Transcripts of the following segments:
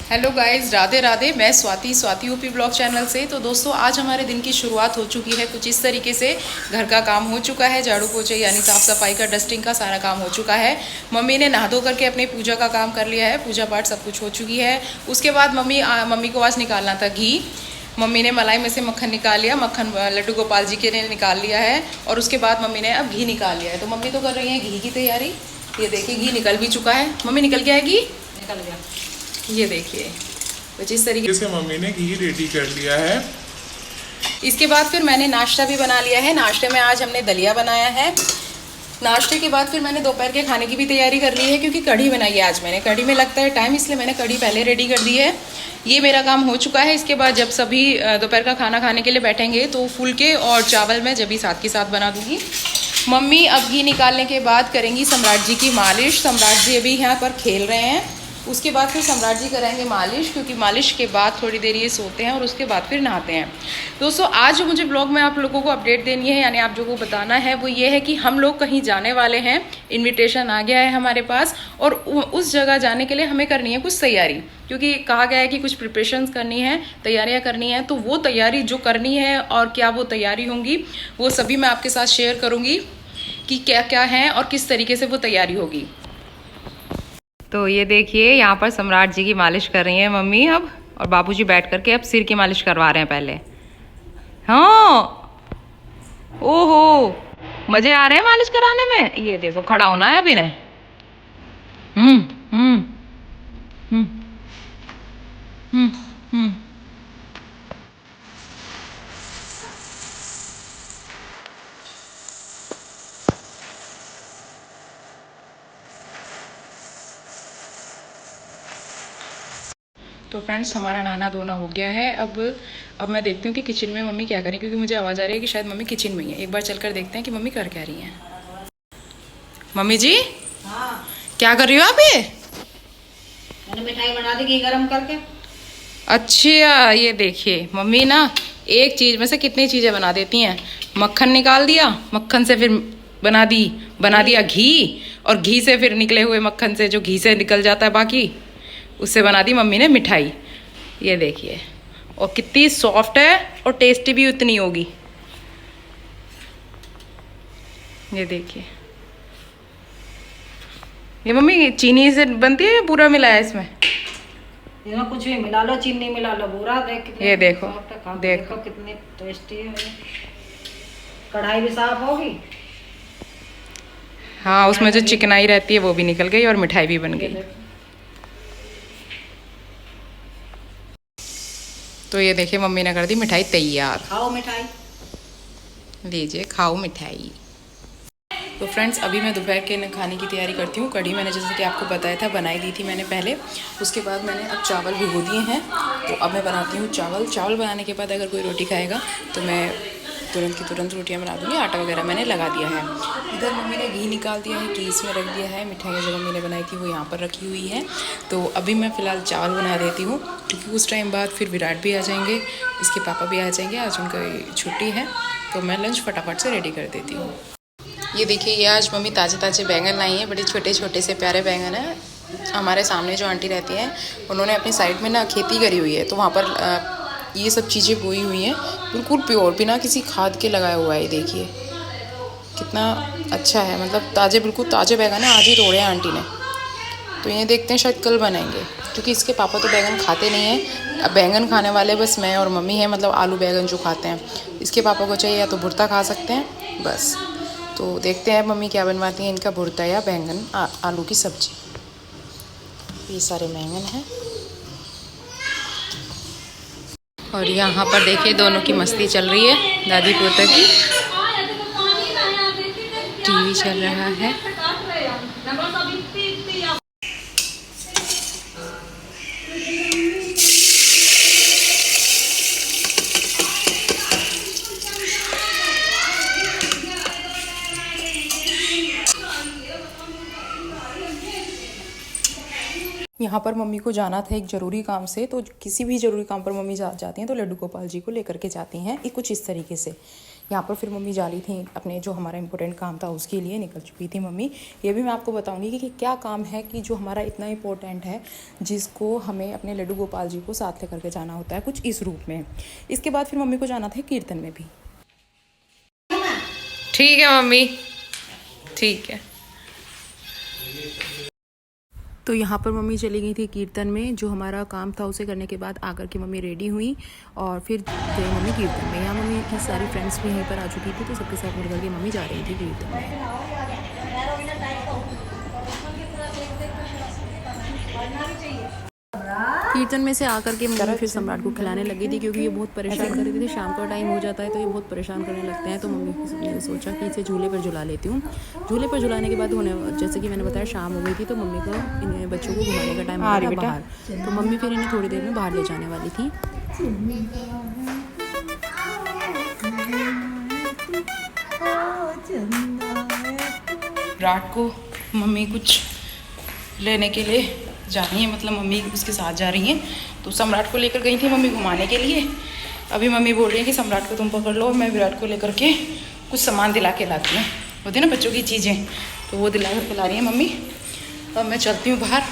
Hello guys, Radhe Radhe. मैं Swati UP blog channel से। तो दोस्तों, आज हमारे दिन की शुरुआत हो चुकी है कुछ इस तरीके से। घर का काम हो चुका है, झाड़ू पोछे यानी साफ़ सफाई का, डस्टिंग का सारा काम हो चुका है। मम्मी ने नहा धो करके अपनी पूजा का काम कर लिया है, पूजा पाठ सब कुछ हो चुकी है। उसके बाद मम्मी को आज निकालना था घी। मम्मी ने मलाई में से मक्खन निकाल लिया, मक्खन लड्डू गोपाल जी के ने निकाल लिया है। और उसके बाद मम्मी ने अब घी निकाल लिया है। तो मम्मी तो कर रही है घी की तैयारी। ये देखिए, घी निकल भी चुका है। मम्मी निकल गया है घी, निकल गया। ये देखिए, तो जिस तरीके से मम्मी ने घी रेडी कर लिया है। इसके बाद फिर मैंने नाश्ता भी बना लिया है। नाश्ते में आज हमने दलिया बनाया है। नाश्ते के बाद फिर मैंने दोपहर के खाने की भी तैयारी कर ली है, क्योंकि कढ़ी बनाई है आज मैंने। कढ़ी में लगता है टाइम, इसलिए मैंने कढ़ी पहले रेडी कर दी है। ये मेरा काम हो चुका है। इसके बाद जब सभी दोपहर का खाना खाने के लिए बैठेंगे तो फुलके और चावल मैं जब भी साथ के साथ बना दूंगी। मम्मी अब घी निकालने के बाद करेंगी सम्राट जी की मालिश। सम्राट जी अभी यहाँ पर खेल रहे हैं। उसके बाद फिर सम्राट जी करेंगे मालिश, क्योंकि मालिश के बाद थोड़ी देर ये सोते हैं और उसके बाद फिर नहाते हैं। दोस्तों, आज जो मुझे ब्लॉग में आप लोगों को अपडेट देनी है, यानी आप लोगों को बताना है, वो ये है कि हम लोग कहीं जाने वाले हैं। इनविटेशन आ गया है हमारे पास, और उस जगह जाने के लिए हमें करनी है कुछ तैयारी, क्योंकि कहा गया है कि कुछ प्रिपरेशंस करनी है, तैयारियां करनी है। तो वो तैयारी जो करनी है और क्या वो तैयारी होंगी, वो सभी मैं आपके साथ शेयर करूँगी कि क्या क्या है और किस तरीके से वो तैयारी होगी। तो ये देखिए, यहाँ पर सम्राट जी की मालिश कर रही हैं मम्मी अब, और बाबूजी बैठ करके अब सिर की मालिश करवा रहे हैं पहले। हाँ, ओहो, मजे आ रहे हैं मालिश कराने में। ये देखो, खड़ा होना है अभी ने। हम्म हम्म हम्म हम्म हम्म तो फ्रेंड्स, हमारा नहाना धोना हो गया है। अब मैं देखती हूँ कि किचन में मम्मी क्या करें, क्योंकि मुझे आवाज़ आ रही है कि शायद मम्मी किचन में ही है। एक बार चलकर देखते हैं कि मम्मी कर क्या रही हैं। मम्मी जी, हाँ, क्या कर रही हो आप ये? मैंने मिठाई बना दी घी गरम करके। अच्छा, ये देखिए, मम्मी ना एक चीज़ में से कितनी चीज़ें बना देती हैं। मक्खन निकाल दिया, मक्खन से फिर बना दिया घी, और घी से फिर निकले हुए मक्खन से जो घी से निकल जाता है बाकी, उससे बना दी मम्मी ने मिठाई। ये देखिए, और कितनी सॉफ्ट है और टेस्टी भी उतनी होगी। ये देखिए, ये मम्मी चीनी से बनती है या पूरा मिला है इसमें? इसमें कुछ भी मिला लो, चीनी मिला लो, बूरा देख कितनी ये देखो, सॉफ्ट है, खा के देखो कितनी टेस्टी है। कढ़ाई भी साफ होगी। हाँ, उसमें जो चिकनाई रहती है वो भी निकल गई और मिठाई भी बन गई। तो ये देखिए, मम्मी ने कर दी मिठाई तैयार। खाओ मिठाई। लीजिए, खाओ मिठाई। तो फ्रेंड्स, अभी मैं दोपहर के खाने की तैयारी करती हूँ। कढ़ी मैंने जैसे कि आपको बताया था बनाई दी थी मैंने पहले। उसके बाद मैंने अब चावल भिगो दिए हैं, तो अब मैं बनाती हूँ चावल। चावल बनाने के बाद अगर कोई रोटी खाएगा तो मैं तुरंत की तुरंत रोटियाँ बना दूँगी। आटा वगैरह मैंने लगा दिया है। इधर मम्मी ने घी निकाल दिया है, घी इसमें रख दिया है। मिठाइयाँ जो मम्मी ने बनाई थी वो यहाँ पर रखी हुई है। तो अभी मैं फ़िलहाल चावल बना देती हूँ, क्योंकि उस टाइम बाद फिर विराट भी आ जाएंगे, इसके पापा भी आ जाएंगे। आज उनका छुट्टी है, तो मैं लंच फटाफट से रेडी कर देती हूँ। ये देखिए, ये आज मम्मी ताज़े ताज़े बैंगन लाई हैं। बड़े छोटे छोटे से प्यारे बैंगन हैं। हमारे सामने जो आंटी रहती हैं, उन्होंने अपनी साइड में ना खेती करी हुई है, तो वहाँ पर ये सब चीज़ें बोई हुई हैं, बिल्कुल प्योर, बिना किसी खाद के लगाया हुआ है। ये देखिए कितना अच्छा है, मतलब ताज़े, बिल्कुल ताज़े बैंगन है। आज ही तोड़े हैं आंटी ने। तो ये देखते हैं, शायद कल बनाएंगे, क्योंकि इसके पापा तो बैंगन खाते नहीं हैं। अब बैंगन खाने वाले बस मैं और मम्मी हैं, मतलब आलू बैंगन जो खाते हैं। इसके पापा को चाहिए या तो भुर्ता खा सकते हैं बस। तो देखते हैं मम्मी क्या बनवाती हैं, इनका भुर्ता या बैंगन आलू की सब्जी। ये सारे बैंगन हैं, और यहाँ पर देखिए दोनों की मस्ती चल रही है, दादी पोता की। टीवी चल रहा है। यहाँ पर मम्मी को जाना था एक ज़रूरी काम से, तो किसी भी ज़रूरी काम पर मम्मी जाती हैं तो लड्डू गोपाल जी को लेकर के जाती हैं। ये कुछ इस तरीके से, यहाँ पर फिर मम्मी जा रही थी अपने जो हमारा इंपॉर्टेंट काम था उसके लिए, निकल चुकी थी मम्मी। ये भी मैं आपको बताऊंगी कि क्या काम है कि जो हमारा इतना इंपॉर्टेंट है, जिसको हमें अपने लड्डू गोपाल जी को साथ लेकर के जाना होता है, कुछ इस रूप में। इसके बाद फिर मम्मी को जाना था कीर्तन में भी। ठीक है मम्मी, ठीक है। तो यहाँ पर मम्मी चली गई थी कीर्तन में। जो हमारा काम था उसे करने के बाद आकर के मम्मी रेडी हुई और फिर गई मम्मी कीर्तन में। यहाँ मम्मी की सारी फ्रेंड्स भी यहीं पर आ चुकी थी, तो सबके साथ मिल करके मम्मी जा रही थी कीर्तन में। कीर्तन में से आकर के मम्मी फिर सम्राट को खिलाने लगी थी, क्योंकि ये बहुत परेशान कर रही थी। शाम का टाइम हो जाता है तो ये बहुत परेशान करने लगते हैं, तो मम्मी ने सोचा कि इसे झूले पर झुला लेती हूँ। झूले पर झुलाने के बाद जैसे कि मैंने बताया शाम हो गई थी, तो मम्मी को इन बच्चों को घुमाने का टाइम आ रहा बाहर, तो मम्मी फिर इन्हें थोड़ी देर में बाहर ले जाने वाली थी। रात को मम्मी कुछ लेने के लिए जा रही है, मतलब मम्मी उसके साथ जा रही हैं। तो सम्राट को लेकर गई थी मम्मी घुमाने के लिए। अभी मम्मी बोल रही है कि सम्राट को तुम पकड़ लो, मैं विराट को लेकर के कुछ सामान दिला के लाती हूँ। होती है ना बच्चों की चीज़ें, तो वो दिला कर के ला रही है मम्मी। अब मैं चलती हूँ बाहर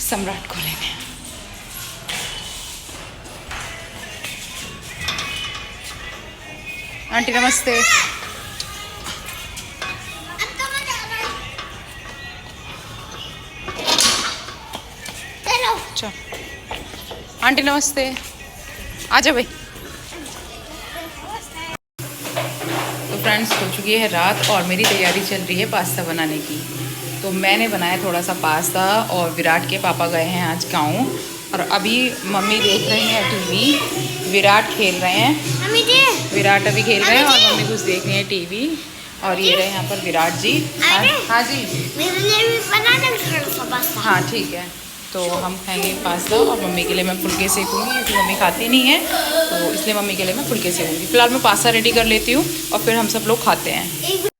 सम्राट को लेने। आंटी नमस्ते। चल आंटी नमस्ते, आ जाओ भाई। तो फ्रेंड्स हो चुकी है रात और मेरी तैयारी चल रही है पास्ता बनाने की। तो मैंने बनाया थोड़ा सा पास्ता और विराट के पापा गए हैं आज गाँव, और अभी मम्मी देख रही हैं टीवी, विराट खेल रहे हैं। विराट अभी खेल रहे हैं और मम्मी कुछ देख रही है टीवी। और ये रहे यहाँ पर विराट जी। हाँ जी, हाँ ठीक है। तो हम खाएंगे पास्ता और मम्मी के लिए मैं फुलके सेकूँगी, क्योंकि मम्मी खाती नहीं है, तो इसलिए मम्मी के लिए मैं फुलके सेकूँगी। फिलहाल मैं पास्ता रेडी कर लेती हूँ और फिर हम सब लोग खाते हैं।